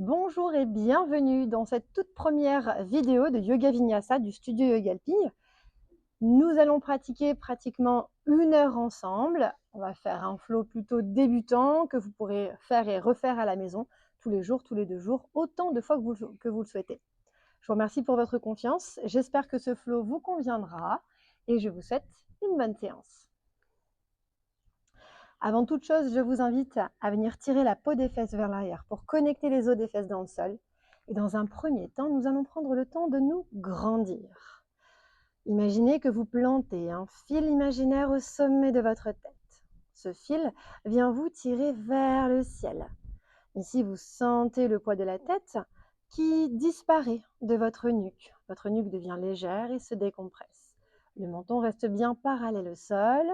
Bonjour et bienvenue dans cette toute première vidéo de Yoga Vinyasa du studio Yogalpi. Nous allons pratiquer pratiquement 1 heure ensemble. On va faire un flow plutôt débutant que vous pourrez faire et refaire à la maison tous les jours, tous les 2 jours, autant de fois que vous le souhaitez. Je vous remercie pour votre confiance. J'espère que ce flow vous conviendra et je vous souhaite une bonne séance. Avant toute chose, je vous invite à venir tirer la peau des fesses vers l'arrière pour connecter les os des fesses dans le sol. Et dans un premier temps, nous allons prendre le temps de nous grandir. Imaginez que vous plantez un fil imaginaire au sommet de votre tête. Ce fil vient vous tirer vers le ciel. Ici, vous sentez le poids de la tête qui disparaît de votre nuque. Votre nuque devient légère et se décompresse. Le menton reste bien parallèle au sol.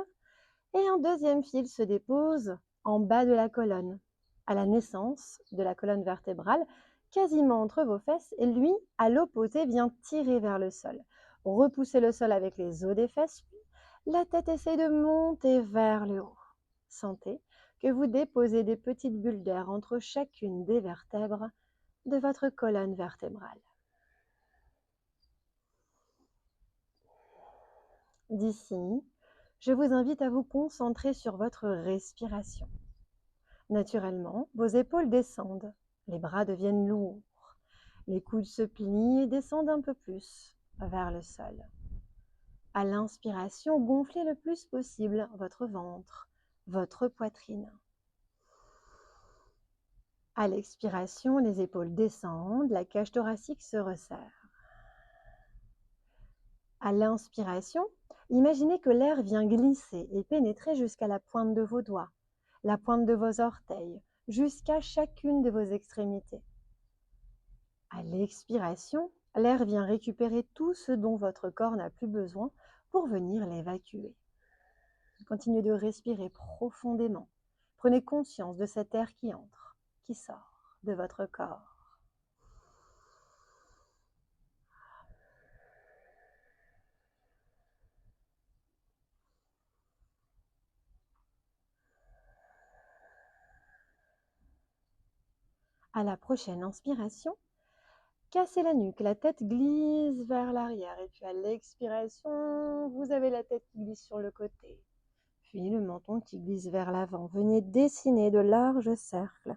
Et un deuxième fil se dépose en bas de la colonne, à la naissance de la colonne vertébrale, quasiment entre vos fesses, et lui, à l'opposé, vient tirer vers le sol. Repoussez le sol avec les os des fesses, puis la tête essaie de monter vers le haut. Sentez que vous déposez des petites bulles d'air entre chacune des vertèbres de votre colonne vertébrale. D'ici, je vous invite à vous concentrer sur votre respiration. Naturellement, vos épaules descendent, les bras deviennent lourds, les coudes se plient et descendent un peu plus vers le sol. À l'inspiration, gonflez le plus possible votre ventre, votre poitrine. À l'expiration, les épaules descendent, la cage thoracique se resserre. À l'inspiration, imaginez que l'air vient glisser et pénétrer jusqu'à la pointe de vos doigts, la pointe de vos orteils, jusqu'à chacune de vos extrémités. À l'expiration, l'air vient récupérer tout ce dont votre corps n'a plus besoin pour venir l'évacuer. Continuez de respirer profondément. Prenez conscience de cet air qui entre, qui sort de votre corps. À la prochaine inspiration, cassez la nuque, la tête glisse vers l'arrière. Et puis à l'expiration, vous avez la tête qui glisse sur le côté. Puis le menton qui glisse vers l'avant. Venez dessiner de larges cercles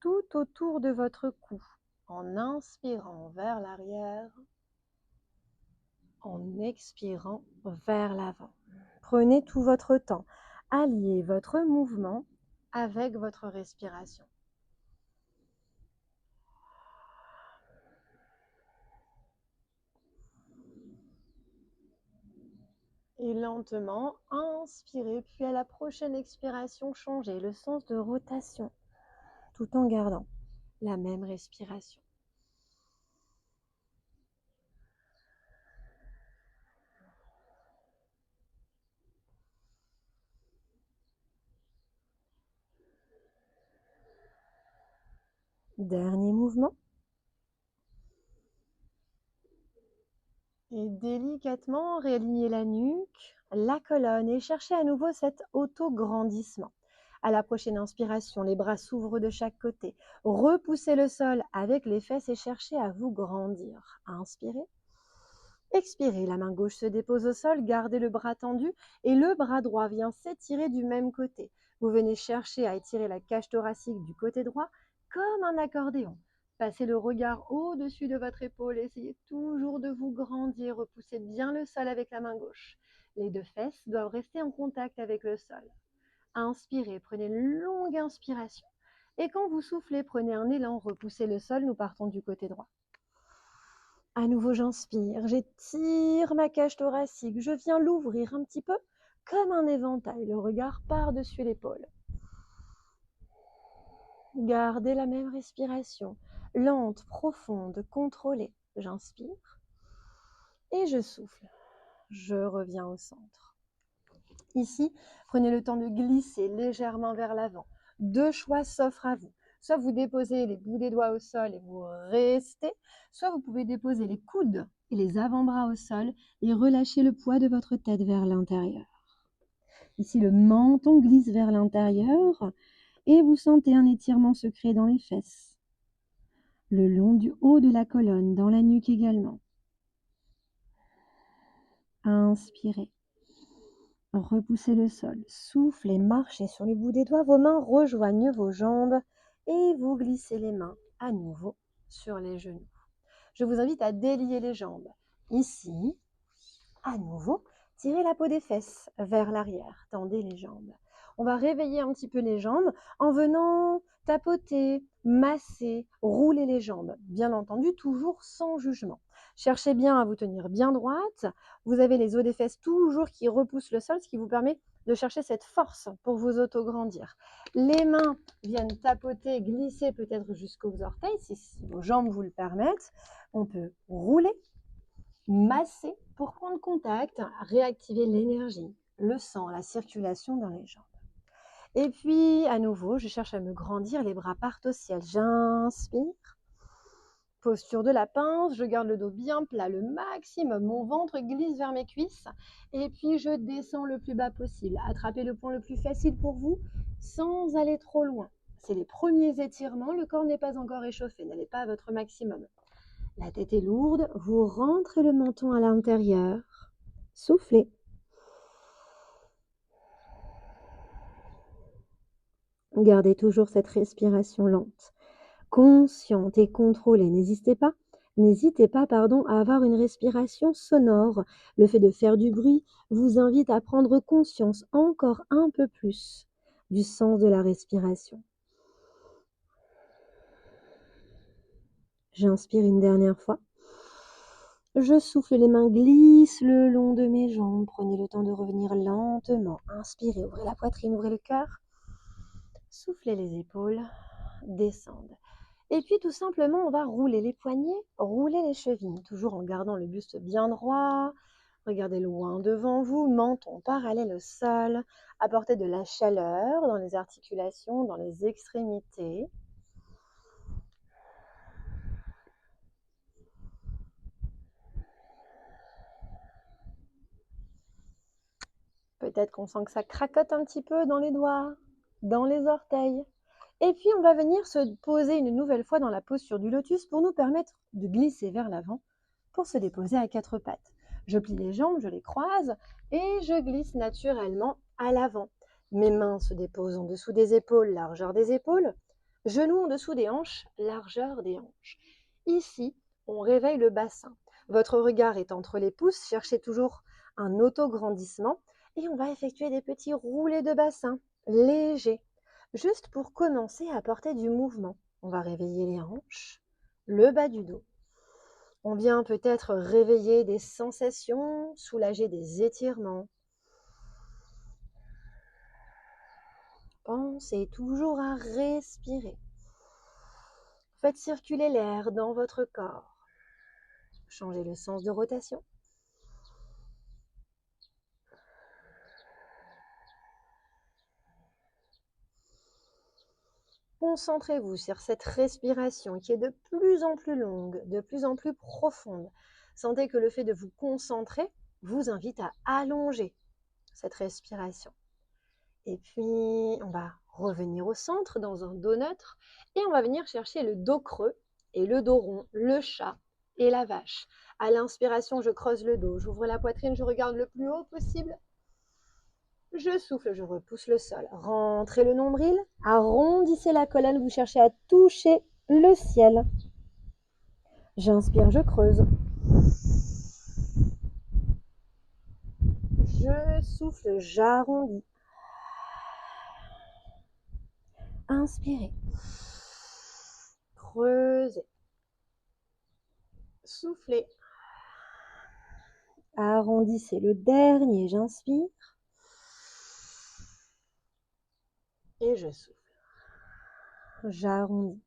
tout autour de votre cou, en inspirant vers l'arrière, en expirant vers l'avant. Prenez tout votre temps, alliez votre mouvement avec votre respiration. Et lentement, inspirez, puis à la prochaine expiration, changez le sens de rotation, tout en gardant la même respiration. Dernier mouvement. Et délicatement, réalignez la nuque, la colonne et cherchez à nouveau cet auto-grandissement. À la prochaine inspiration, les bras s'ouvrent de chaque côté. Repoussez le sol avec les fesses et cherchez à vous grandir. Inspirez. Expirez, la main gauche se dépose au sol, gardez le bras tendu et le bras droit vient s'étirer du même côté. Vous venez chercher à étirer la cage thoracique du côté droit comme un accordéon. Passez le regard au-dessus de votre épaule, essayez toujours de vous grandir, repoussez bien le sol avec la main gauche. Les deux fesses doivent rester en contact avec le sol. Inspirez, prenez une longue inspiration. Et quand vous soufflez, prenez un élan, repoussez le sol, nous partons du côté droit. À nouveau, j'inspire, j'étire ma cage thoracique, je viens l'ouvrir un petit peu comme un éventail, le regard par-dessus l'épaule. Gardez la même respiration, lente, profonde, contrôlée. J'inspire et je souffle. Je reviens au centre. Ici, prenez le temps de glisser légèrement vers l'avant. Deux choix s'offrent à vous. Soit vous déposez les bouts des doigts au sol et vous restez, soit vous pouvez déposer les coudes et les avant-bras au sol et relâcher le poids de votre tête vers l'intérieur. Ici, le menton glisse vers l'intérieur et vous sentez un étirement se créer dans les fesses. le long du haut de la colonne, dans la nuque également. Inspirez. Repoussez le sol. Soufflez, marchez sur le bout des doigts. Vos mains rejoignent vos jambes et vous glissez les mains à nouveau sur les genoux. Je vous invite à délier les jambes. Ici, à nouveau, tirez la peau des fesses vers l'arrière. Tendez les jambes. On va réveiller un petit peu les jambes en venant tapoter, masser, rouler les jambes. Bien entendu, toujours sans jugement. Cherchez bien à vous tenir bien droite. Vous avez les os des fesses toujours qui repoussent le sol, ce qui vous permet de chercher cette force pour vous auto-grandir. Les mains viennent tapoter, glisser peut-être jusqu'aux orteils, si vos jambes vous le permettent. On peut rouler, masser pour prendre contact, réactiver l'énergie, le sang, la circulation dans les jambes. Et puis, à nouveau, je cherche à me grandir, les bras partent au ciel. J'inspire. Posture de la pince, je garde le dos bien plat, le maximum. Mon ventre glisse vers mes cuisses. Et puis, je descends le plus bas possible. Attrapez le point le plus facile pour vous, sans aller trop loin. C'est les premiers étirements. Le corps n'est pas encore échauffé. N'allez pas à votre maximum. La tête est lourde. Vous rentrez le menton à l'intérieur. Soufflez. Gardez toujours cette respiration lente, consciente et contrôlée. N'hésitez pas, à avoir une respiration sonore. Le fait de faire du bruit vous invite à prendre conscience encore un peu plus du sens de la respiration. J'inspire une dernière fois. Je souffle, les mains glissent le long de mes jambes. Prenez le temps de revenir lentement. Inspirez, ouvrez la poitrine, ouvrez le cœur. Soufflez les épaules, descendent. Et puis tout simplement, on va rouler les poignets, rouler les chevilles, toujours en gardant le buste bien droit. Regardez loin devant vous, menton parallèle au sol. Apportez de la chaleur dans les articulations, dans les extrémités. Peut-être qu'on sent que ça cracote un petit peu dans les doigts, dans les orteils. Et puis, on va venir se poser une nouvelle fois dans la posture du lotus pour nous permettre de glisser vers l'avant pour se déposer à quatre pattes. Je plie les jambes, je les croise et je glisse naturellement à l'avant. Mes mains se déposent en dessous des épaules, largeur des épaules. Genoux en dessous des hanches, largeur des hanches. Ici, on réveille le bassin. Votre regard est entre les pouces, cherchez toujours un auto-grandissement et on va effectuer des petits roulés de bassin légers. Juste pour commencer à apporter du mouvement. On va réveiller les hanches, le bas du dos. On vient peut-être réveiller des sensations, soulager des étirements. Pensez toujours à respirer. Faites circuler l'air dans votre corps. Changez le sens de rotation. Concentrez-vous sur cette respiration qui est de plus en plus longue, de plus en plus profonde. Sentez que le fait de vous concentrer vous invite à allonger cette respiration. Et puis, on va revenir au centre dans un dos neutre et on va venir chercher le dos creux et le dos rond, le chat et la vache. À l'inspiration, je creuse le dos, j'ouvre la poitrine, je regarde le plus haut possible. Je souffle, je repousse le sol. Rentrez le nombril, arrondissez la colonne, vous cherchez à toucher le ciel. J'inspire, je creuse. Je souffle, j'arrondis. Inspirez. Creusez. Soufflez. Arrondissez le dernier, j'inspire. Et je souffle. J'arrondis.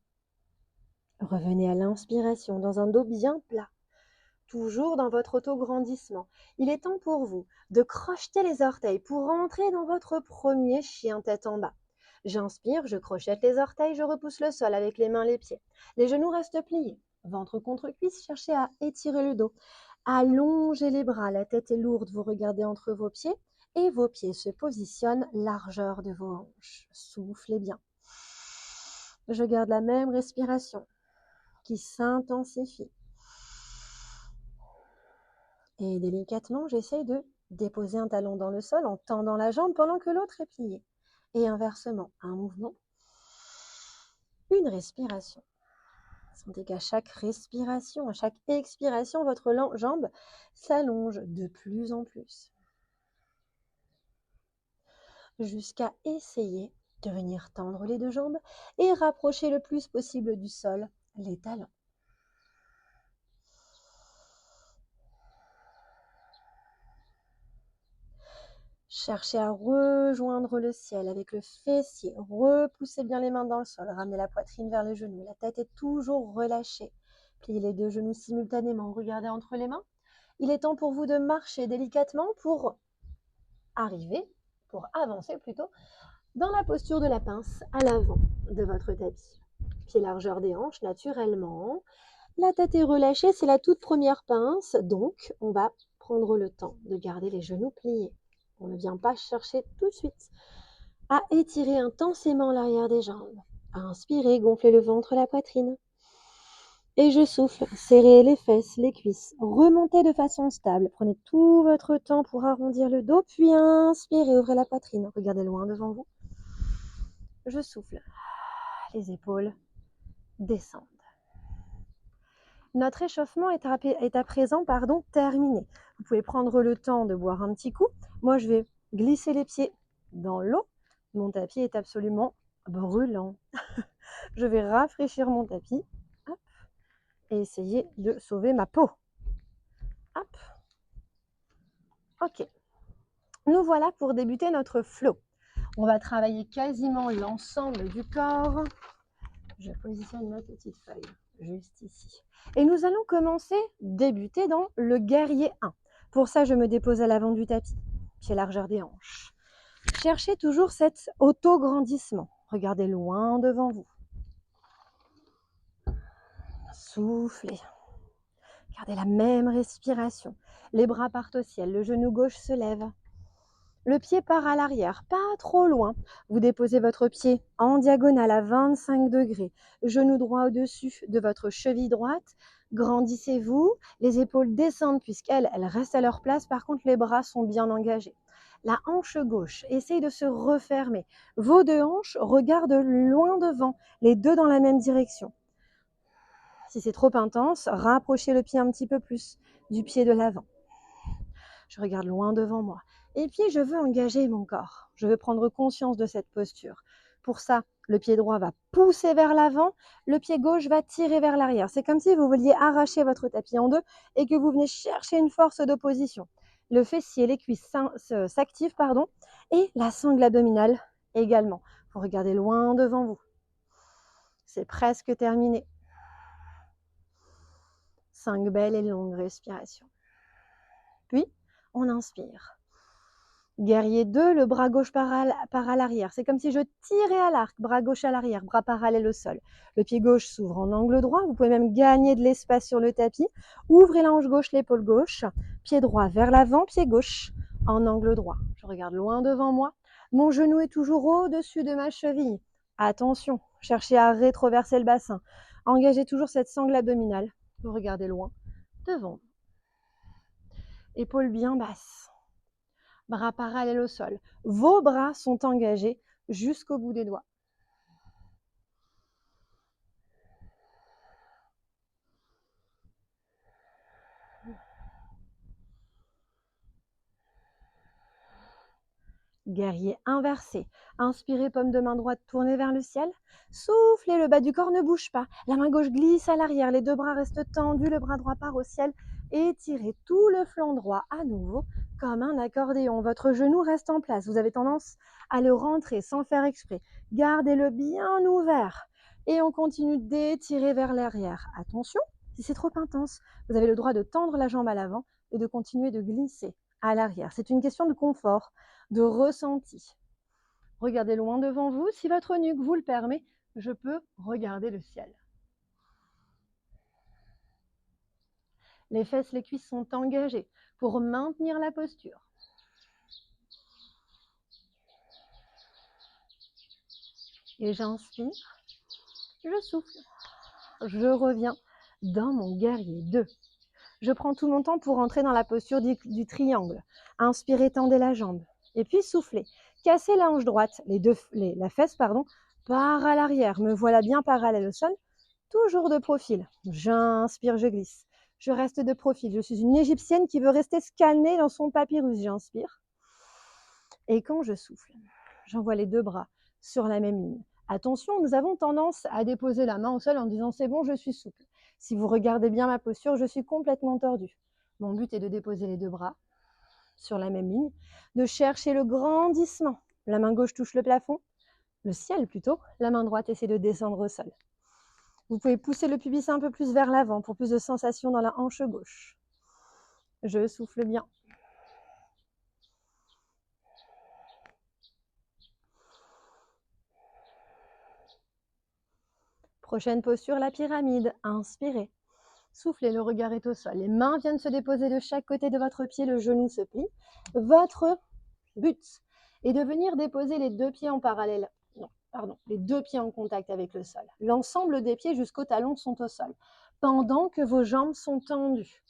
Revenez à l'inspiration dans un dos bien plat. Toujours dans votre auto-grandissement. Il est temps pour vous de crocheter les orteils pour rentrer dans votre premier chien tête en bas. J'inspire, je crochette les orteils, je repousse le sol avec les mains, les pieds. Les genoux restent pliés. Ventre contre cuisse, cherchez à étirer le dos. Allongez les bras, la tête est lourde, vous regardez entre vos pieds et vos pieds se positionnent largeur de vos hanches. Soufflez bien. Je garde la même respiration. qui s'intensifie. Et délicatement, j'essaye de déposer un talon dans le sol en tendant la jambe pendant que l'autre est plié. Et inversement, un mouvement, une respiration. Sentez qu'à chaque respiration, à chaque expiration, votre jambe s'allonge de plus en plus. Jusqu'à essayer de venir tendre les deux jambes et rapprocher le plus possible du sol les talons. Cherchez à rejoindre le ciel avec le fessier. Repoussez bien les mains dans le sol. Ramenez la poitrine vers les genoux. La tête est toujours relâchée. Pliez les deux genoux simultanément. Regardez entre les mains. Il est temps pour vous de marcher délicatement pour avancer plutôt, dans la posture de la pince à l'avant de votre tapis. Pied largeur des hanches naturellement. La tête est relâchée, c'est la toute première pince. Donc, on va prendre le temps de garder les genoux pliés. On ne vient pas chercher tout de suite à étirer intensément l'arrière des jambes. À inspirer, gonfler le ventre, la poitrine. Et je souffle, serrez les fesses, les cuisses, remontez de façon stable. Prenez tout votre temps pour arrondir le dos, puis inspirez, ouvrez la poitrine. Regardez loin devant vous. Je souffle, les épaules descendent. Notre échauffement est à présent terminé. Vous pouvez prendre le temps de boire un petit coup. Moi, je vais glisser les pieds dans l'eau. Mon tapis est absolument brûlant. Je vais rafraîchir mon tapis. Hop, et essayer de sauver ma peau. Hop. Ok. Nous voilà pour débuter notre flow. On va travailler quasiment l'ensemble du corps. Je positionne ma petite feuille juste ici. Et nous allons débuter dans le guerrier 1. Pour ça, je me dépose à l'avant du tapis, pied largeur des hanches. Cherchez toujours cet auto-grandissement. Regardez loin devant vous. Soufflez. Gardez la même respiration. Les bras partent au ciel, le genou gauche se lève. Le pied part à l'arrière, pas trop loin. Vous déposez votre pied en diagonale à 25 degrés. Genou droit au-dessus de votre cheville droite. Grandissez-vous. Les épaules descendent puisqu'elles restent à leur place. Par contre, les bras sont bien engagés. La hanche gauche essaye de se refermer. Vos deux hanches regardent loin devant, les deux dans la même direction. Si c'est trop intense, rapprochez le pied un petit peu plus du pied de l'avant. Je regarde loin devant moi. Et puis, je veux engager mon corps. Je veux prendre conscience de cette posture. Pour ça, le pied droit va pousser vers l'avant, le pied gauche va tirer vers l'arrière. C'est comme si vous vouliez arracher votre tapis en deux et que vous venez chercher une force d'opposition. Le fessier, les cuisses s'activent, et la sangle abdominale également. Vous regardez loin devant vous. C'est presque terminé. 5 belles et longues respirations. Puis, on inspire. Guerrier 2, le bras gauche part à l'arrière. C'est comme si je tirais à l'arc, bras gauche à l'arrière, bras parallèle au sol. Le pied gauche s'ouvre en angle droit. Vous pouvez même gagner de l'espace sur le tapis. Ouvrez la hanche gauche, l'épaule gauche. Pied droit vers l'avant, pied gauche en angle droit. Je regarde loin devant moi. Mon genou est toujours au-dessus de ma cheville. Attention, cherchez à rétroverser le bassin. Engagez toujours cette sangle abdominale. Vous regardez loin devant. Épaules bien basses. Bras parallèles au sol. Vos bras sont engagés jusqu'au bout des doigts. Guerrier inversé. Inspirez, paume de main droite tournée vers le ciel. Soufflez, le bas du corps ne bouge pas. La main gauche glisse à l'arrière. Les deux bras restent tendus. Le bras droit part au ciel. Étirez tout le flanc droit à nouveau comme un accordéon. Votre genou reste en place. Vous avez tendance à le rentrer sans faire exprès. Gardez-le bien ouvert. Et on continue d'étirer vers l'arrière. Attention, si c'est trop intense, vous avez le droit de tendre la jambe à l'avant et de continuer de glisser à l'arrière. C'est une question de confort, de ressenti. Regardez loin devant vous. Si votre nuque vous le permet, je peux regarder le ciel. Les fesses, les cuisses sont engagées pour maintenir la posture. Et j'inspire, je souffle. je reviens dans mon guerrier 2. Je prends tout mon temps pour entrer dans la posture du triangle. Inspirez, tendez la jambe. Et puis soufflez. Cassez la hanche droite, la fesse, part à l'arrière. Me voilà bien parallèle au sol, toujours de profil. J'inspire, je glisse. Je reste de profil. Je suis une égyptienne qui veut rester scannée dans son papyrus. J'inspire. Et quand je souffle, j'envoie les deux bras sur la même ligne. Attention, nous avons tendance à déposer la main au sol en disant « c'est bon, je suis souple ». Si vous regardez bien ma posture, je suis complètement tordue. Mon but est de déposer les deux bras sur la même ligne, de chercher le grandissement. La main gauche touche le plafond, le ciel plutôt. La main droite essaie de descendre au sol. Vous pouvez pousser le pubis un peu plus vers l'avant pour plus de sensation dans la hanche gauche. Je souffle bien. Prochaine posture, la pyramide. Inspirez. Soufflez, le regard est au sol. Les mains viennent se déposer de chaque côté de votre pied, le genou se plie. Votre but est de venir déposer les deux pieds en parallèle. Non, pardon, les deux pieds en contact avec le sol. L'ensemble des pieds jusqu'au talon sont au sol, pendant que vos jambes sont tendues.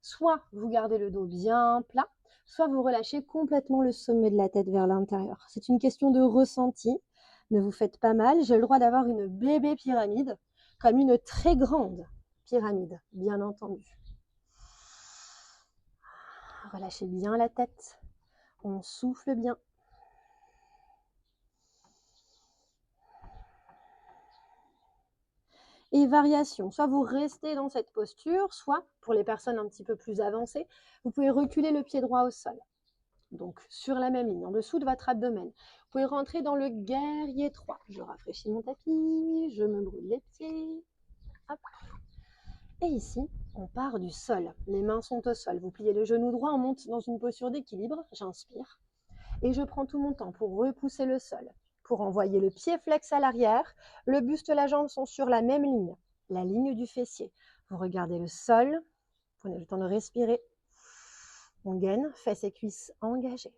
Soit vous gardez le dos bien plat, soit vous relâchez complètement le sommet de la tête vers l'intérieur. C'est une question de ressenti. Ne vous faites pas mal. J'ai le droit d'avoir une bébé pyramide comme une très grande pyramide, bien entendu. Relâchez bien la tête. On souffle bien. Et variation, soit vous restez dans cette posture, soit, pour les personnes un petit peu plus avancées, vous pouvez reculer le pied droit au sol. Donc, sur la même ligne, en dessous de votre abdomen. Vous pouvez rentrer dans le guerrier 3. Je rafraîchis mon tapis, je me brûle les pieds. Hop. Et ici, on part du sol. Les mains sont au sol. Vous pliez le genou droit, on monte dans une posture d'équilibre. J'inspire. Et je prends tout mon temps pour repousser le sol, pour envoyer le pied flex à l'arrière. Le buste et la jambe sont sur la même ligne, la ligne du fessier. Vous regardez le sol, prenez le temps de respirer. On gaine, fesses et cuisses engagées.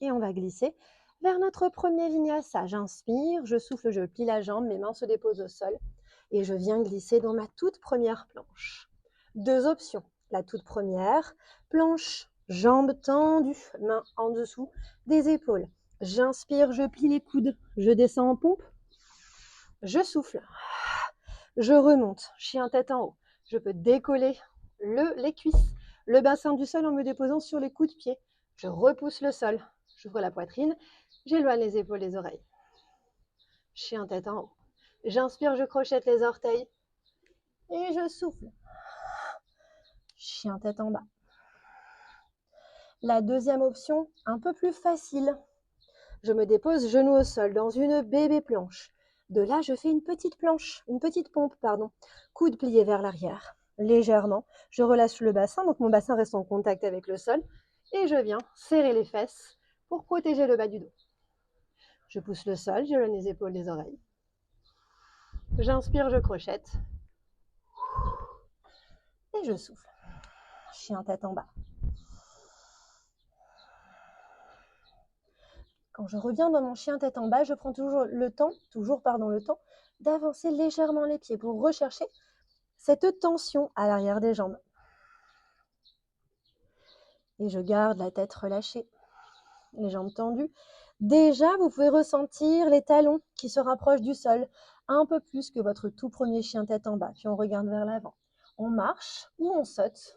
Et on va glisser vers notre premier vinyasa. J'inspire, je souffle, je plie la jambe, mes mains se déposent au sol et je viens glisser dans ma toute première planche. Deux options. La toute première, planche, jambes tendues, mains en dessous des épaules. J'inspire, je plie les coudes, je descends en pompe, je souffle, je remonte, chien tête en haut. Je peux décoller les cuisses, le bassin du sol en me déposant sur les coups de pied. Je repousse le sol, j'ouvre la poitrine, j'éloigne les épaules, les oreilles. Chien tête en haut. J'inspire, je crochette les orteils et je souffle. Chien tête en bas. La deuxième option, un peu plus facile. Je me dépose genou au sol dans une bébé planche. De là, je fais une petite pompe, coude plié vers l'arrière, légèrement. Je relâche le bassin, donc mon bassin reste en contact avec le sol. Et je viens serrer les fesses pour protéger le bas du dos. Je pousse le sol, j'éloigne les épaules des oreilles. J'inspire, je crochette. Et je souffle. Chien tête en bas. Quand je reviens dans mon chien tête en bas, je prends toujours le temps d'avancer légèrement les pieds pour rechercher cette tension à l'arrière des jambes. Et je garde la tête relâchée, les jambes tendues. Déjà, vous pouvez ressentir les talons qui se rapprochent du sol un peu plus que votre tout premier chien tête en bas. Puis on regarde vers l'avant. On marche ou on saute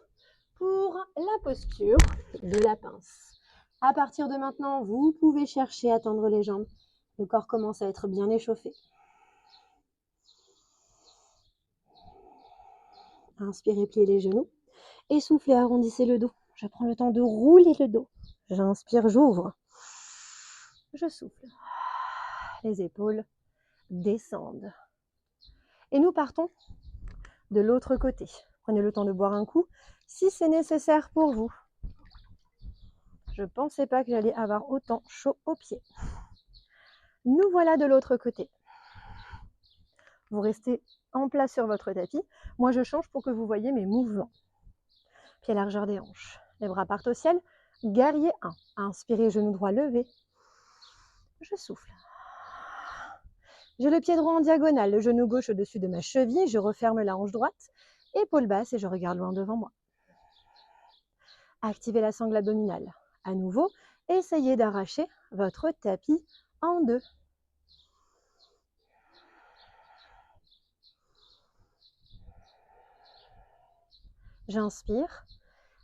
pour la posture de la pince. À partir de maintenant, vous pouvez chercher à tendre les jambes. Le corps commence à être bien échauffé. Inspirez, pliez les genoux. Et soufflez, arrondissez le dos. Je prends le temps de rouler le dos. J'inspire, j'ouvre. Je souffle. Les épaules descendent. Et nous partons de l'autre côté. Prenez le temps de boire un coup si c'est nécessaire pour vous. Je ne pensais pas que j'allais avoir autant chaud aux pieds. Nous voilà de l'autre côté. Vous restez en place sur votre tapis. Moi, je change pour que vous voyez mes mouvements. Pied largeur des hanches. Les bras partent au ciel. Guerrier 1. Inspirez, genou droit levé. Je souffle. J'ai le pied droit en diagonale, le genou gauche au-dessus de ma cheville, je referme la hanche droite, épaule basse et je regarde loin devant moi. Activez la sangle abdominale. À nouveau, essayez d'arracher votre tapis en deux. J'inspire.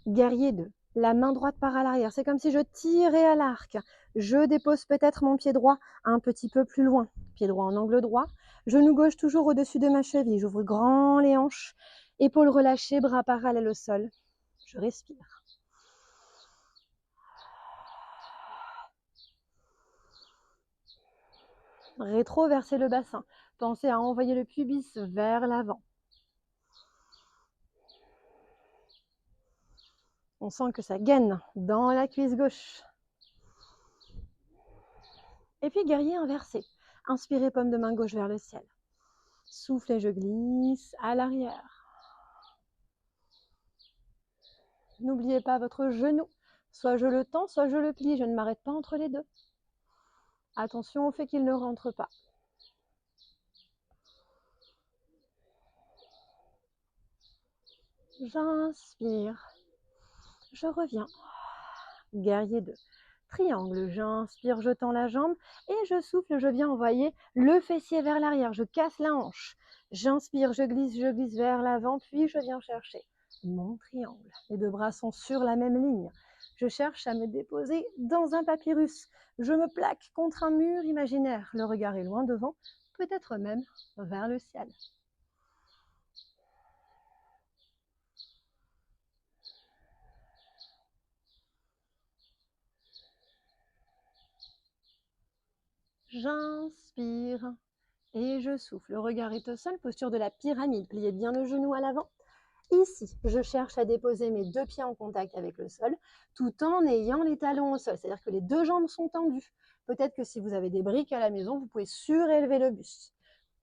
Guerrier 2. La main droite part à l'arrière. C'est comme si je tirais à l'arc. Je dépose peut-être mon pied droit un petit peu plus loin. Pied droit en angle droit. Genou gauche toujours au-dessus de ma cheville. J'ouvre grand les hanches. Épaules relâchées, bras parallèles au sol. Je respire. Rétroversez le bassin. Pensez à envoyer le pubis vers l'avant. On sent que ça gaine dans la cuisse gauche. Et puis guerrier inversé. Inspirez, paume de main gauche vers le ciel. Soufflez, je glisse à l'arrière. N'oubliez pas votre genou. Soit je le tends, soit je le plie. Je ne m'arrête pas entre les deux. Attention au fait qu'il ne rentre pas. J'inspire. Je reviens. Guerrier 2. Triangle. J'inspire, je tends la jambe et je souffle, je viens envoyer le fessier vers l'arrière. Je casse la hanche. J'inspire, je glisse vers l'avant, puis je viens chercher mon triangle. Les deux bras sont sur la même ligne. Je cherche à me déposer dans un papyrus. Je me plaque contre un mur imaginaire. Le regard est loin devant, peut-être même vers le ciel. J'inspire et je souffle. Le regard est au sol, posture de la pyramide. Pliez bien le genou à l'avant. Ici, je cherche à déposer mes deux pieds en contact avec le sol, tout en ayant les talons au sol. C'est-à-dire que les deux jambes sont tendues. Peut-être que si vous avez des briques à la maison, vous pouvez surélever le buste.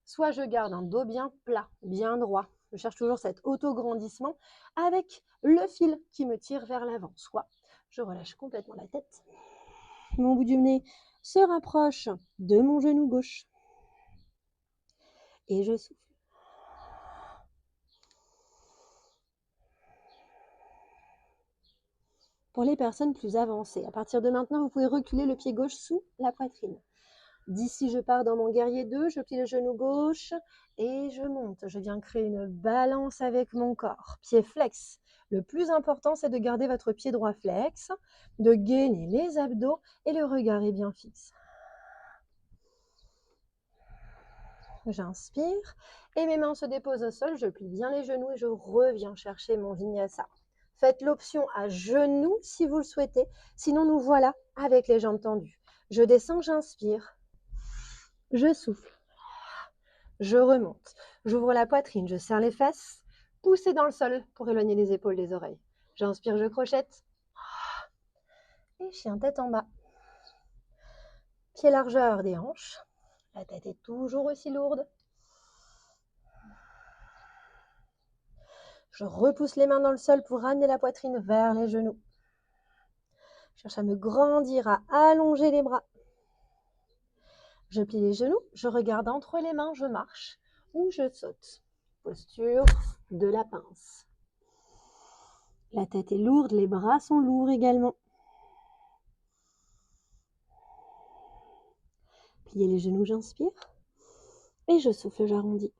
Soit je garde un dos bien plat, bien droit. Je cherche toujours cet auto-grandissement avec le fil qui me tire vers l'avant. Soit je relâche complètement la tête. Mon bout du nez se rapproche de mon genou gauche. Et je souffle. Pour les personnes plus avancées, à partir de maintenant, vous pouvez reculer le pied gauche sous la poitrine. D'ici, je pars dans mon guerrier 2, je plie le genou gauche et je monte. Je viens créer une balance avec mon corps. Pied flex. Le plus important, c'est de garder votre pied droit flex, de gainer les abdos et le regard est bien fixe. J'inspire et mes mains se déposent au sol. Je plie bien les genoux et je reviens chercher mon vinyasa. Faites l'option à genoux si vous le souhaitez. Sinon, nous voilà avec les jambes tendues. Je descends, j'inspire. Je souffle. Je remonte. J'ouvre la poitrine, je serre les fesses. Poussez dans le sol pour éloigner les épaules des oreilles. J'inspire, je crochette. Et chien tête en bas. Pied largeur des hanches. La tête est toujours aussi lourde. Je repousse les mains dans le sol pour ramener la poitrine vers les genoux. Je cherche à me grandir, à allonger les bras. Je plie les genoux, je regarde entre les mains, je marche ou je saute. Posture de la pince. La tête est lourde, les bras sont lourds également. Pliez les genoux, j'inspire. Et je souffle, j'arrondis.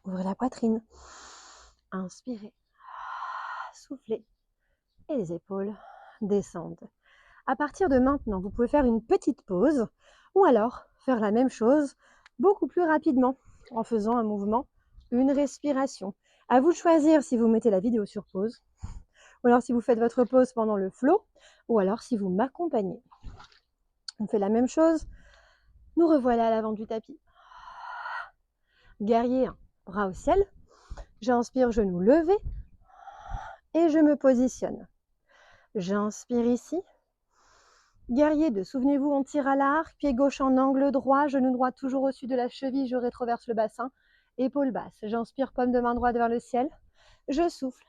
Ouvrez la poitrine. Inspirez. Soufflez. Et les épaules descendent. À partir de maintenant, vous pouvez faire une petite pause ou alors faire la même chose beaucoup plus rapidement en faisant un mouvement, une respiration. À vous de choisir si vous mettez la vidéo sur pause ou alors si vous faites votre pause pendant le flow ou alors si vous m'accompagnez. On fait la même chose. Nous revoilà à l'avant du tapis. Guerrier 1, bras au ciel. J'inspire, genou levé et je me positionne. J'inspire ici. Guerrier 2, souvenez-vous, on tire à l'arc, pied gauche en angle droit, genou droit toujours au-dessus de la cheville, je rétroverse le bassin, épaule basse. J'inspire, paume de main droite vers le ciel. Je souffle.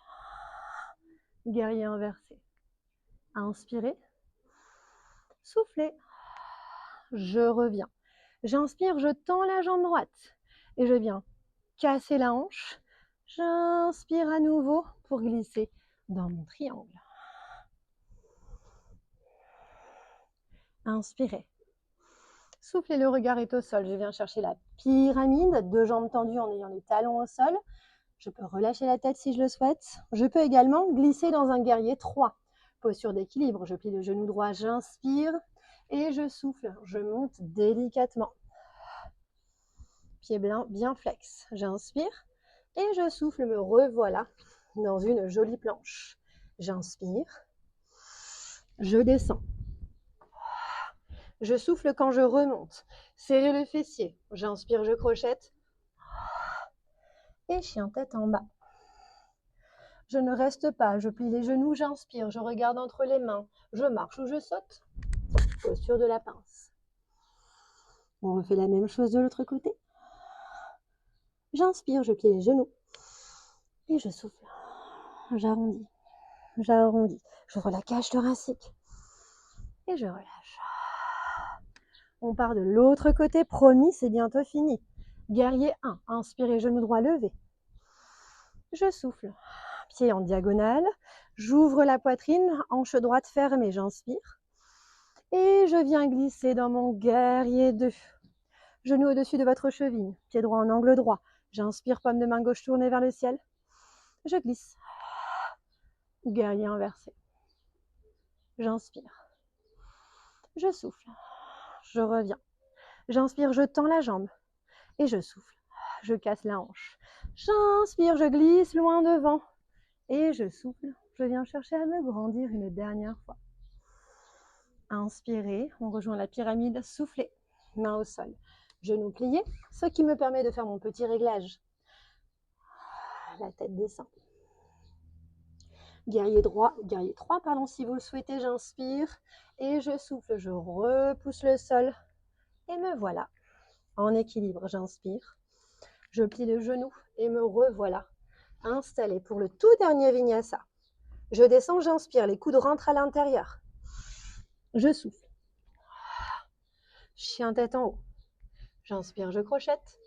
Guerrier inversé. Inspirez. Soufflez. je reviens. J'inspire, je tends la jambe droite et je viens casser la hanche. J'inspire à nouveau pour glisser dans mon triangle. Inspirez. Soufflez, le regard est au sol. Je viens chercher la pyramide, deux jambes tendues en ayant les talons au sol. Je peux relâcher la tête si je le souhaite. Je peux également glisser dans un guerrier 3. Posture d'équilibre, je plie le genou droit, j'inspire et je souffle. Je monte délicatement. Pied bien flex. J'inspire et je souffle, me revoilà dans une jolie planche. J'inspire, je descends. Je souffle quand je remonte. Serrez le fessier. J'inspire, je crochette. Et chien tête en bas. Je ne reste pas, je plie les genoux, j'inspire, je regarde entre les mains. Je marche ou je saute. Posture de la pince. On refait la même chose de l'autre côté. J'inspire, je plie les genoux. Et je souffle. J'arrondis. J'arrondis. J'ouvre la cage thoracique. Et je relâche. On part de l'autre côté, promis, c'est bientôt fini. Guerrier 1, inspirez, genou droit levé. Je souffle, pied en diagonale, j'ouvre la poitrine, hanche droite fermée, j'inspire. Et je viens glisser dans mon guerrier 2. Genou au-dessus de votre cheville, pied droit en angle droit. J'inspire, paume de main gauche tournée vers le ciel. Je glisse. Guerrier inversé. J'inspire. Je souffle. Je reviens. J'inspire, je tends la jambe. Et je souffle. Je casse la hanche. J'inspire, je glisse loin devant. Et je souffle. Je viens chercher à me grandir une dernière fois. Inspirez, on rejoint la pyramide. Soufflez, main au sol. Genoux pliés, ce qui me permet de faire mon petit réglage. La tête descend. Guerrier 3, si vous le souhaitez, j'inspire. Et je souffle, je repousse le sol. Et me voilà. En équilibre, j'inspire. Je plie le genou et me revoilà. Installé pour le tout dernier vinyasa. Je descends, j'inspire, les coudes rentrent à l'intérieur. Je souffle. Chien tête en haut. J'inspire, je crochette.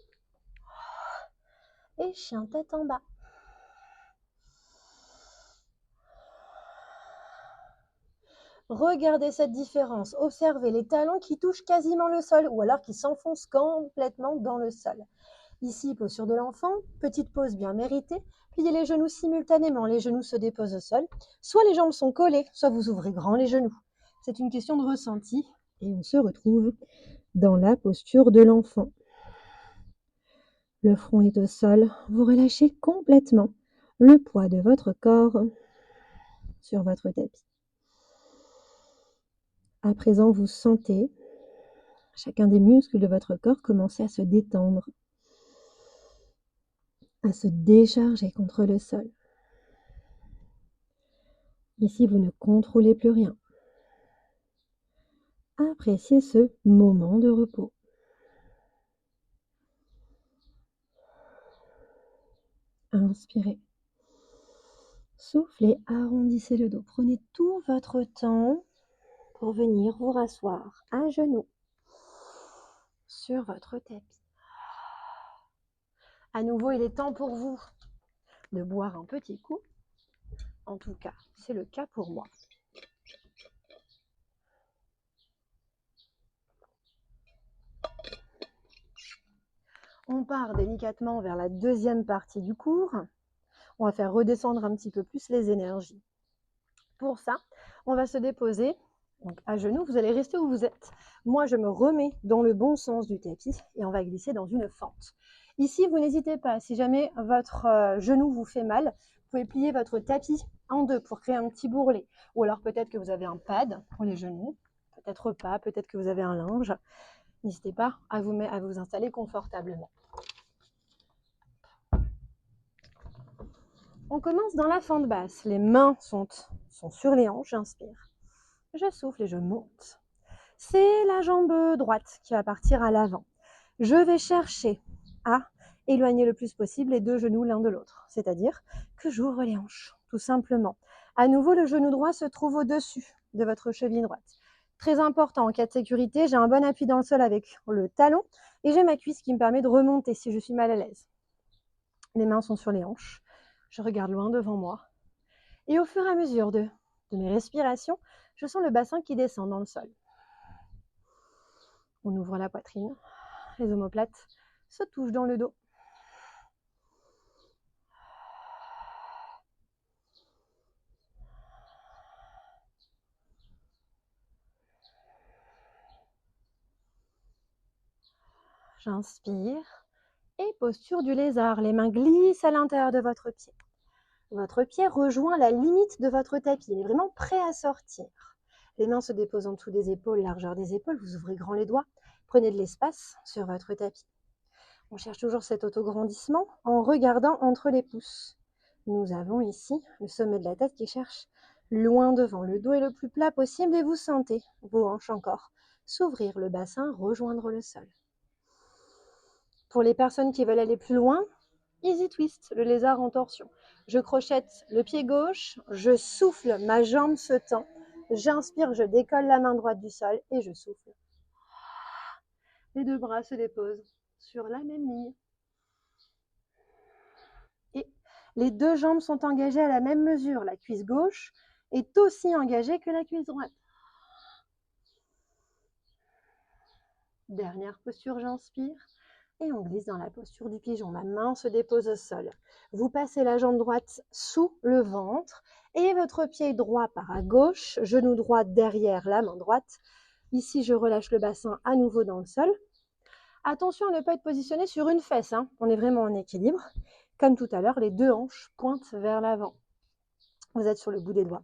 Et chien tête en bas. Regardez cette différence. Observez les talons qui touchent quasiment le sol ou alors qui s'enfoncent complètement dans le sol. Ici, posture de l'enfant, petite pause bien méritée. Pliez les genoux simultanément, les genoux se déposent au sol. Soit les jambes sont collées, soit vous ouvrez grand les genoux. C'est une question de ressenti et on se retrouve dans la posture de l'enfant. Le front est au sol, vous relâchez complètement le poids de votre corps sur votre tapis. À présent, vous sentez chacun des muscles de votre corps commencer à se détendre, à se décharger contre le sol. Ici, vous ne contrôlez plus rien. Appréciez ce moment de repos. Inspirez. Soufflez, arrondissez le dos. Prenez tout votre temps pour venir vous rasseoir à genoux sur votre tapis. À nouveau, il est temps pour vous de boire un petit coup. En tout cas, c'est le cas pour moi. On part délicatement vers la deuxième partie du cours. On va faire redescendre un petit peu plus les énergies. Pour ça, on va se déposer donc à genoux. Vous allez rester où vous êtes. Moi, je me remets dans le bon sens du tapis et on va glisser dans une fente. Ici, vous n'hésitez pas. Si jamais votre genou vous fait mal, vous pouvez plier votre tapis en deux pour créer un petit bourrelet. Ou alors peut-être que vous avez un pad pour les genoux. Peut-être pas. Peut-être que vous avez un linge. N'hésitez pas à vous installer confortablement. On commence dans la fente basse. Les mains sont sur les hanches. J'inspire. Je souffle et je monte. C'est la jambe droite qui va partir à l'avant. Je vais chercher à éloigner le plus possible les deux genoux l'un de l'autre. C'est-à-dire que j'ouvre les hanches, tout simplement. À nouveau, le genou droit se trouve au-dessus de votre cheville droite. Très important en cas de sécurité, j'ai un bon appui dans le sol avec le talon et j'ai ma cuisse qui me permet de remonter si je suis mal à l'aise. Les mains sont sur les hanches, je regarde loin devant moi. Et au fur et à mesure de mes respirations, je sens le bassin qui descend dans le sol. On ouvre la poitrine, les omoplates se touchent dans le dos. J'inspire et posture du lézard. Les mains glissent à l'intérieur de votre pied. Votre pied rejoint la limite de votre tapis. Il est vraiment prêt à sortir. Les mains se déposent en dessous des épaules, largeur des épaules. Vous ouvrez grand les doigts. Prenez de l'espace sur votre tapis. On cherche toujours cet autograndissement en regardant entre les pouces. Nous avons ici le sommet de la tête qui cherche loin devant. Le dos est le plus plat possible et vous sentez vos hanches encore s'ouvrir, le bassin rejoindre le sol. Pour les personnes qui veulent aller plus loin, easy twist, le lézard en torsion. Je crochette le pied gauche, je souffle, ma jambe se tend. J'inspire, je décolle la main droite du sol et je souffle. Les deux bras se déposent sur la même ligne. Et les deux jambes sont engagées à la même mesure. La cuisse gauche est aussi engagée que la cuisse droite. Dernière posture, j'inspire. Et on glisse dans la posture du pigeon. Ma main se dépose au sol. Vous passez la jambe droite sous le ventre et votre pied droit part à gauche, genou droit derrière la main droite. Ici, je relâche le bassin à nouveau dans le sol. Attention à ne pas être positionné sur une fesse. On est vraiment en équilibre. Comme tout à l'heure, les deux hanches pointent vers l'avant. Vous êtes sur le bout des doigts.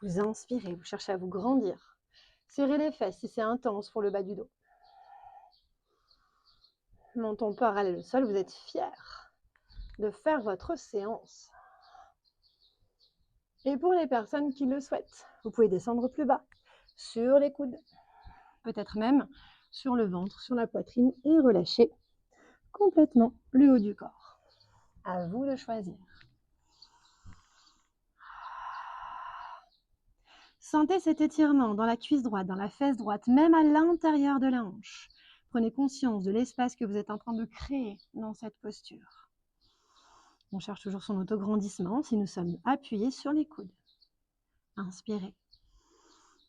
Vous inspirez, vous cherchez à vous grandir. Serrez les fesses si c'est intense pour le bas du dos. Menton parallèle au sol, vous êtes fiers de faire votre séance. Et pour les personnes qui le souhaitent, vous pouvez descendre plus bas, sur les coudes, peut-être même sur le ventre, sur la poitrine et relâcher complètement le haut du corps. À vous de choisir. Sentez cet étirement dans la cuisse droite, dans la fesse droite, même à l'intérieur de la hanche. Prenez conscience de l'espace que vous êtes en train de créer dans cette posture. On cherche toujours son autograndissement si nous sommes appuyés sur les coudes. Inspirez.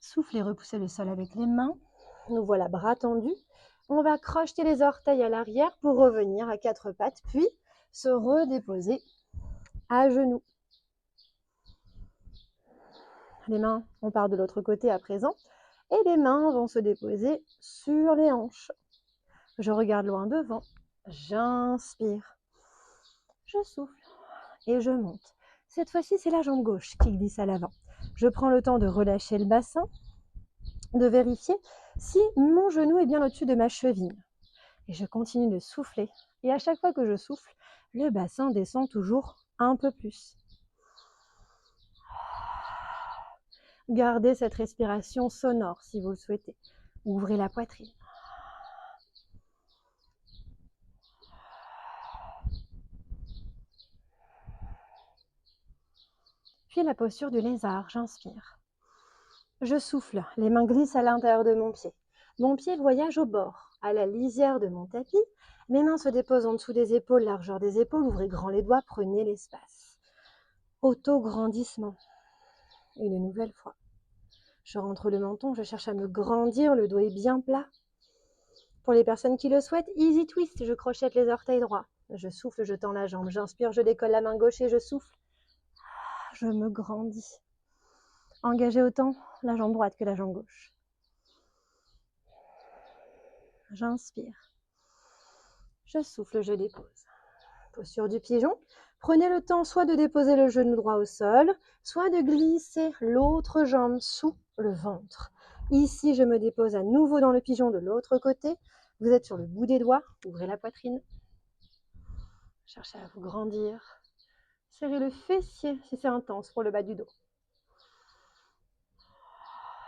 Soufflez, repoussez le sol avec les mains. Nous voilà bras tendus. On va crocheter les orteils à l'arrière pour revenir à quatre pattes, puis se redéposer à genoux. Les mains, on part de l'autre côté à présent. Et les mains vont se déposer sur les hanches. Je regarde loin devant. J'inspire. Je souffle et je monte. Cette fois-ci, c'est la jambe gauche qui glisse à l'avant. Je prends le temps de relâcher le bassin, de vérifier si mon genou est bien au-dessus de ma cheville. Et je continue de souffler. Et à chaque fois que je souffle, le bassin descend toujours un peu plus. Gardez cette respiration sonore si vous le souhaitez. Ouvrez la poitrine. Puis la posture du lézard, j'inspire. Je souffle, les mains glissent à l'intérieur de mon pied. Mon pied voyage au bord, à la lisière de mon tapis. Mes mains se déposent en dessous des épaules, largeur des épaules. Ouvrez grand les doigts, prenez l'espace. Auto-grandissement. Une nouvelle fois. Je rentre le menton, je cherche à me grandir, le dos est bien plat. Pour les personnes qui le souhaitent, easy twist, je crochette les orteils droits. Je souffle, je tends la jambe, j'inspire, je décolle la main gauche et je souffle. Je me grandis. Engagez autant la jambe droite que la jambe gauche. J'inspire. Je souffle, je dépose. Posture du pigeon. Prenez le temps soit de déposer le genou droit au sol, soit de glisser l'autre jambe sous le ventre. Ici, je me dépose à nouveau dans le pigeon de l'autre côté. Vous êtes sur le bout des doigts. Ouvrez la poitrine. Cherchez à vous grandir. Serrez le fessier si c'est intense pour le bas du dos.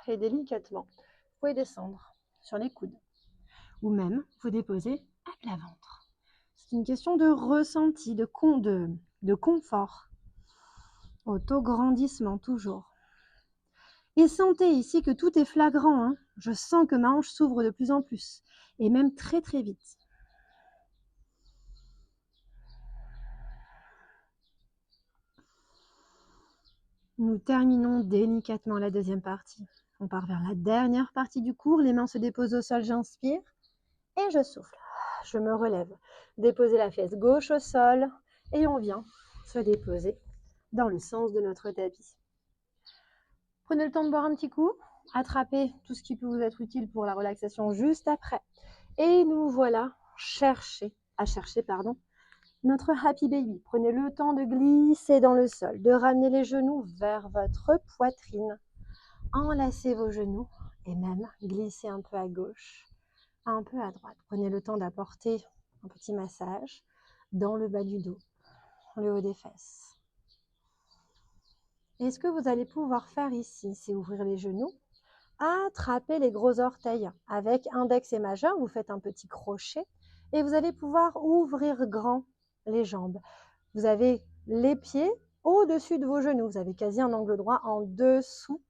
Et délicatement, vous pouvez descendre sur les coudes. Ou même vous déposer à plat ventre. C'est une question de ressenti, de confort. Auto-grandissement toujours. Et sentez ici que tout est flagrant, hein. Je sens que ma hanche s'ouvre de plus en plus, et même très très vite. Nous terminons délicatement la deuxième partie. On part vers la dernière partie du cours, les mains se déposent au sol, j'inspire et je souffle. Je me relève, déposer la fesse gauche au sol et on vient se déposer dans le sens de notre tapis. Prenez le temps de boire un petit coup, attrapez tout ce qui peut vous être utile pour la relaxation juste après. Et nous voilà à chercher notre happy baby. Prenez le temps de glisser dans le sol, de ramener les genoux vers votre poitrine. Enlacez vos genoux et même glissez un peu à gauche, un peu à droite. Prenez le temps d'apporter un petit massage dans le bas du dos, le haut des fesses. Et ce que vous allez pouvoir faire ici, c'est ouvrir les genoux, attraper les gros orteils avec index et majeur, vous faites un petit crochet et vous allez pouvoir ouvrir grand les jambes. Vous avez les pieds au-dessus de vos genoux, vous avez quasi un angle droit en dessous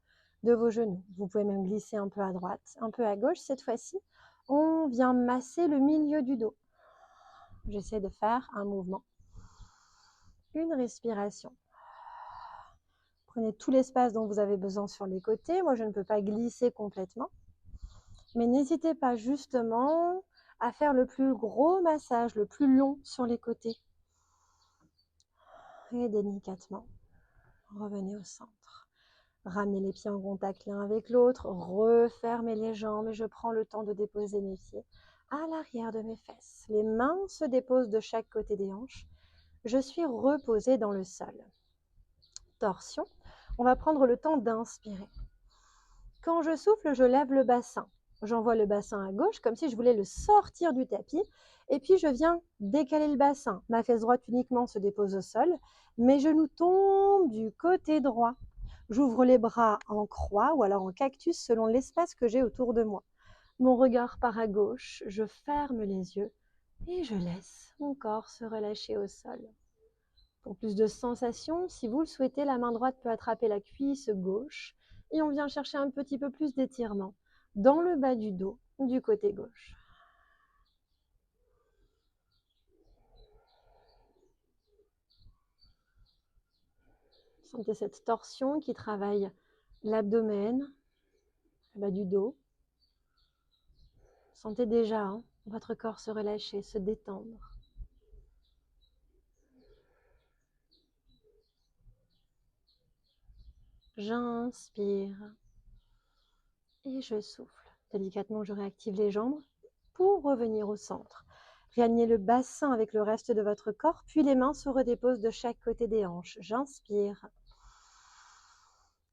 de vos genoux. Vous pouvez même glisser un peu à droite, un peu à gauche. Cette fois-ci, on vient masser le milieu du dos. J'essaie de faire un mouvement, une respiration. Prenez tout l'espace dont vous avez besoin sur les côtés. Moi, je ne peux pas glisser complètement. Mais n'hésitez pas justement à faire le plus gros massage, le plus long sur les côtés. Et délicatement, revenez au centre. Ramenez les pieds en contact l'un avec l'autre. Refermez les jambes et je prends le temps de déposer mes pieds à l'arrière de mes fesses. Les mains se déposent de chaque côté des hanches. Je suis reposée dans le sol. Torsion. On va prendre le temps d'inspirer. Quand je souffle, je lève le bassin. J'envoie le bassin à gauche comme si je voulais le sortir du tapis. Et puis je viens décaler le bassin. Ma fesse droite uniquement se dépose au sol. Mes genoux tombent du côté droit. J'ouvre les bras en croix ou alors en cactus selon l'espace que j'ai autour de moi. Mon regard part à gauche. Je ferme les yeux et je laisse mon corps se relâcher au sol. Pour plus de sensation, si vous le souhaitez, la main droite peut attraper la cuisse gauche et on vient chercher un petit peu plus d'étirement dans le bas du dos du côté gauche. Sentez cette torsion qui travaille l'abdomen, le bas du dos. Sentez déjà votre corps se relâcher, se détendre. J'inspire et je souffle. Délicatement, je réactive les jambes pour revenir au centre. Réalignez le bassin avec le reste de votre corps, puis les mains se redéposent de chaque côté des hanches. J'inspire.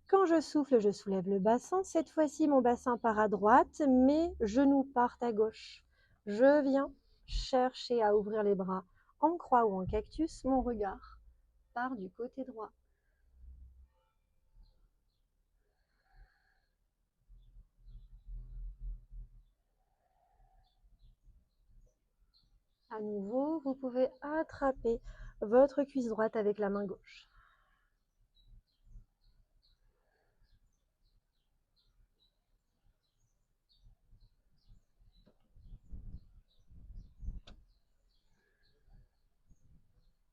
Quand je souffle, je soulève le bassin. Cette fois-ci, mon bassin part à droite, mes genoux partent à gauche. Je viens chercher à ouvrir les bras en croix ou en cactus. Mon regard part du côté droit. À nouveau, vous pouvez attraper votre cuisse droite avec la main gauche.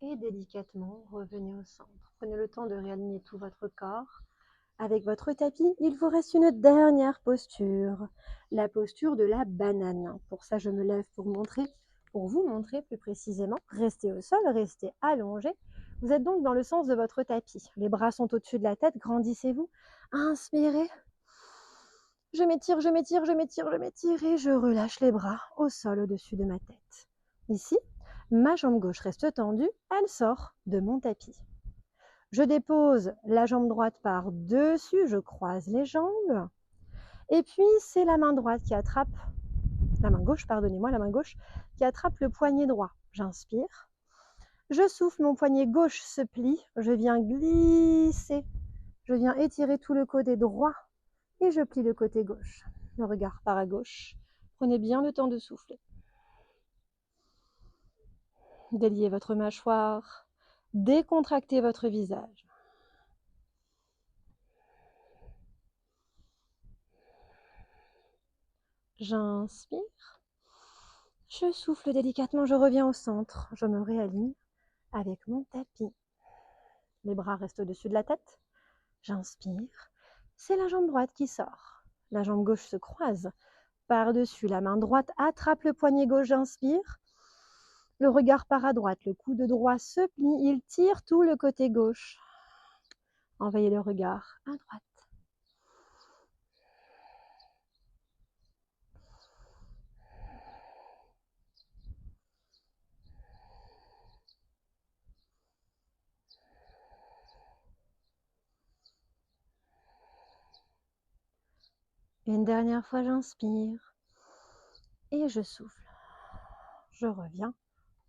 Et délicatement, revenez au centre. Prenez le temps de réaligner tout votre corps. Avec votre tapis, il vous reste une dernière posture, la posture de la banane. Pour ça, je me lève pour vous montrer plus précisément. Restez au sol, restez allongé. Vous êtes donc dans le sens de votre tapis. Les bras sont au-dessus de la tête, grandissez-vous. Inspirez. Je m'étire, je m'étire, je m'étire, je m'étire et je relâche les bras au sol au-dessus de ma tête. Ici, ma jambe gauche reste tendue, elle sort de mon tapis. Je dépose la jambe droite par-dessus, je croise les jambes. Et puis, c'est la main droite qui attrape, la main gauche, pardonnez-moi, la main gauche qui attrape le poignet droit. J'inspire. Je souffle, mon poignet gauche se plie. Je viens glisser. Je viens étirer tout le côté droit et je plie le côté gauche. Le regard part à gauche. Prenez bien le temps de souffler. Déliez votre mâchoire. Décontractez votre visage. J'inspire. Je souffle délicatement, je reviens au centre. Je me réaligne avec mon tapis. Les bras restent au-dessus de la tête. J'inspire. C'est la jambe droite qui sort. La jambe gauche se croise par-dessus. La main droite attrape le poignet gauche. J'inspire. Le regard part à droite. Le coude droit se plie. Il tire tout le côté gauche. Envoyez le regard à droite. Une dernière fois, j'inspire et je souffle. Je reviens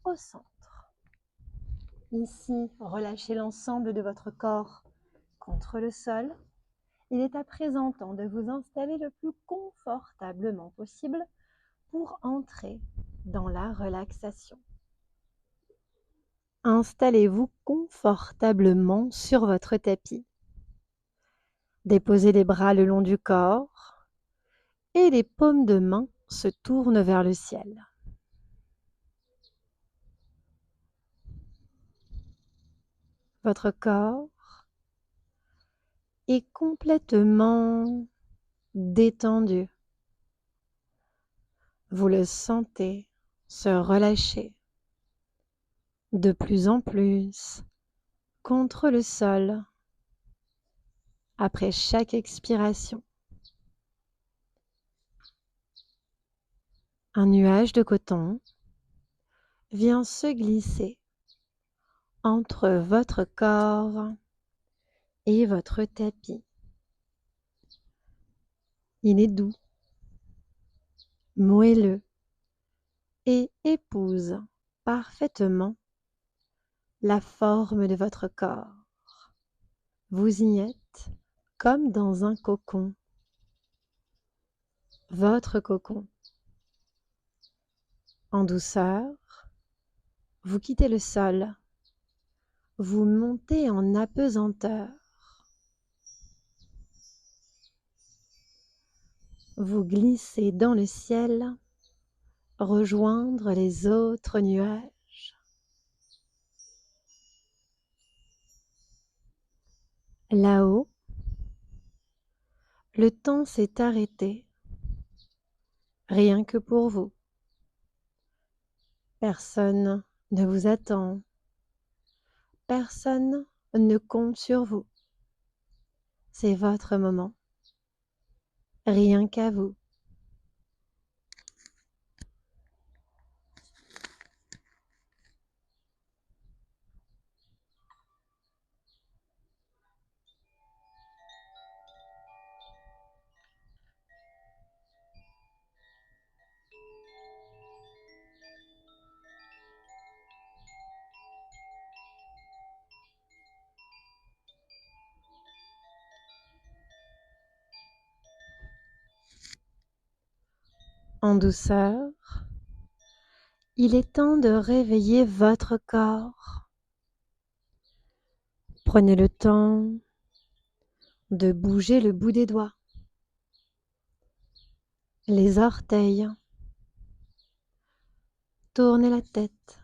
au centre. Ici, relâchez l'ensemble de votre corps contre le sol. Il est à présent temps de vous installer le plus confortablement possible pour entrer dans la relaxation. Installez-vous confortablement sur votre tapis. Déposez les bras le long du corps et les paumes de main se tournent vers le ciel. Votre corps est complètement détendu. Vous le sentez se relâcher de plus en plus contre le sol après chaque expiration. Un nuage de coton vient se glisser entre votre corps et votre tapis. Il est doux, moelleux et épouse parfaitement la forme de votre corps. Vous y êtes comme dans un cocon. Votre cocon. En douceur, vous quittez le sol. Vous montez en apesanteur. Vous glissez dans le ciel, rejoindre les autres nuages. Là-haut, le temps s'est arrêté, rien que pour vous. Personne ne vous attend. Personne ne compte sur vous. C'est votre moment, rien qu'à vous. En douceur, il est temps de réveiller votre corps. Prenez le temps de bouger le bout des doigts, les orteils. Tournez la tête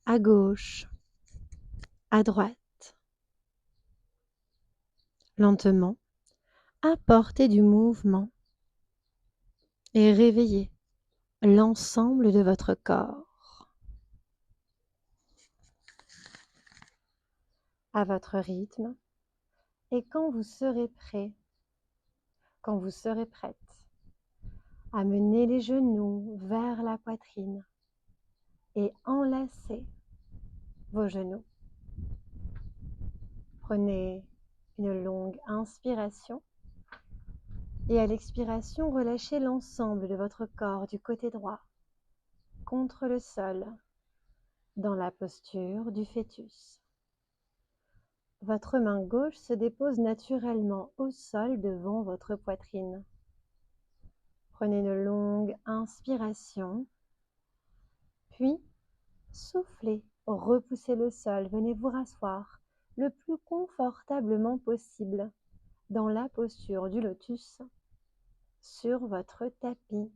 à gauche, à droite. Lentement, apportez du mouvement et réveillez l'ensemble de votre corps. À votre rythme, et quand vous serez prêt, quand vous serez prête, amenez les genoux vers la poitrine et enlacez vos genoux. Prenez une longue inspiration et à l'expiration, relâchez l'ensemble de votre corps du côté droit contre le sol dans la posture du fœtus. Votre main gauche se dépose naturellement au sol devant votre poitrine. Prenez une longue inspiration, puis soufflez, repoussez le sol, venez vous rasseoir le plus confortablement possible dans la posture du lotus sur votre tapis.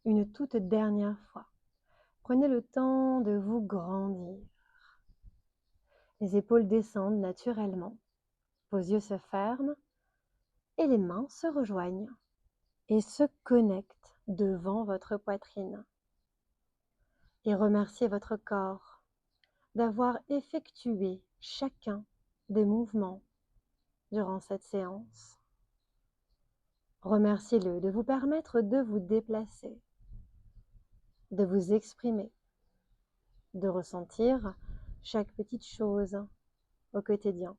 Une toute dernière fois, prenez le temps de vous grandir. Les épaules descendent naturellement, vos yeux se ferment et les mains se rejoignent et se connectent devant votre poitrine. Et remerciez votre corps d'avoir effectué chacun des mouvements durant cette séance. Remerciez-le de vous permettre de vous déplacer, de vous exprimer, de ressentir chaque petite chose au quotidien.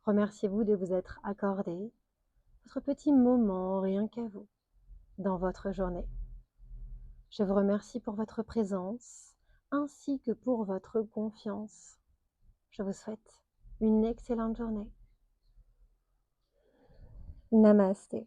Remerciez-vous de vous être accordé votre petit moment rien qu'à vous dans votre journée. Je vous remercie pour votre présence ainsi que pour votre confiance. Je vous souhaite une excellente journée. Namasté.